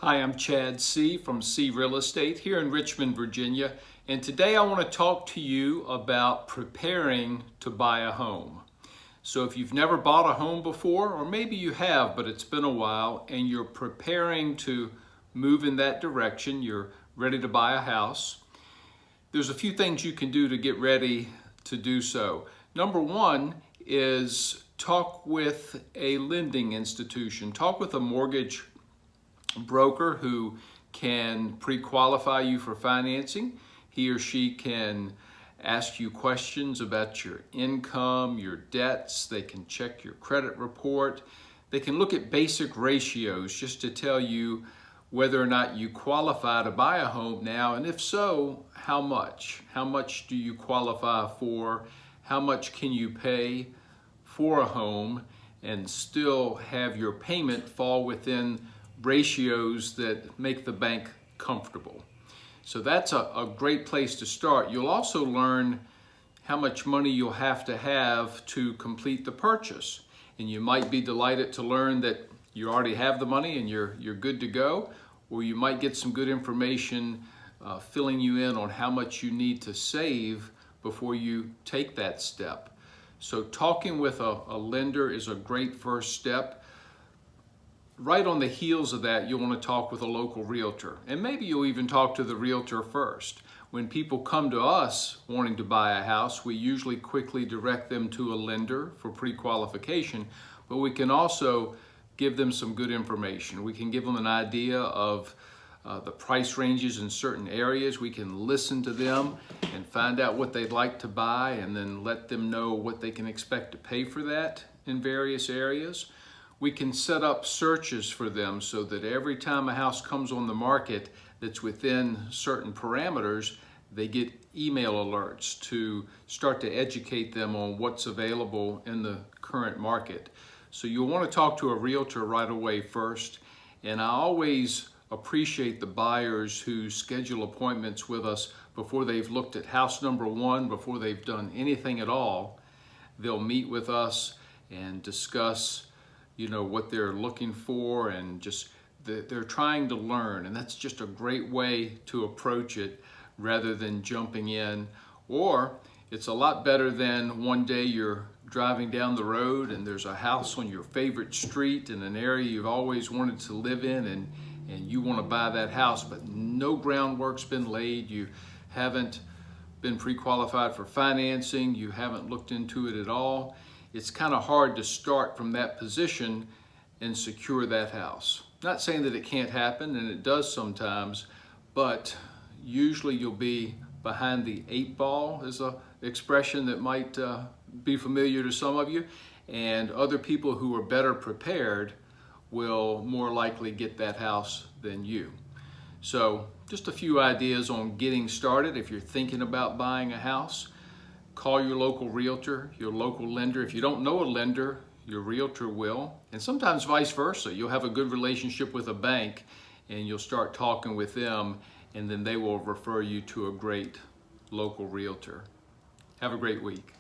Hi, I'm Chad C. from C Real Estate here in Richmond, Virginia, and today I want to talk to you about preparing to buy a home. So if you've never bought a home before, or maybe you have, but it's been a while, and you're preparing to move in that direction, you're ready to buy a house, there's a few things you can do to get ready to do so. Number one is talk with a lending institution, talk with a mortgage broker who can pre-qualify you for financing. He or she can ask you questions about your income, your debts. They can check your credit report. They can look at basic ratios just to tell you whether or not you qualify to buy a home now, and if so, how much? How much do you qualify for? How much can you pay for a home and still have your payment fall within ratios that make the bank comfortable? So that's a great place to start. You'll also learn how much money you'll have to complete the purchase. And you might be delighted to learn that you already have the money and you're good to go, or you might get some good information filling you in on how much you need to save before you take that step. So talking with a lender is a great first step. Right on the heels of that, you'll want to talk with a local realtor, and maybe you'll even talk to the realtor first. When people come to us wanting to buy a house, we usually quickly direct them to a lender for pre-qualification, but we can also give them some good information. We can give them an idea of the price ranges in certain areas. We can listen to them and find out what they'd like to buy, and then let them know what they can expect to pay for that in various areas. We can set up searches for them so that every time a house comes on the market that's within certain parameters, they get email alerts to start to educate them on what's available in the current market. So you'll want to talk to a realtor right away first. And I always appreciate the buyers who schedule appointments with us before they've looked at house number one, before they've done anything at all. They'll meet with us and discuss what they're looking for, and just they're trying to learn, and that's just a great way to approach it rather than jumping in. Or it's a lot better than one day you're driving down the road and there's a house on your favorite street in an area you've always wanted to live in, and you want to buy that house, but no groundwork's been laid. You haven't been pre-qualified for financing. You haven't looked into it at all. It's kind of hard to start from that position and secure that house. Not saying that it can't happen, and it does sometimes, but usually you'll be behind the eight ball, is an expression that might be familiar to some of you, and other people who are better prepared will more likely get that house than you. So just a few ideas on getting started if you're thinking about buying a house. Call your local realtor, your local lender. If you don't know a lender, your realtor will. And sometimes vice versa. You'll have a good relationship with a bank and you'll start talking with them, and then they will refer you to a great local realtor. Have a great week.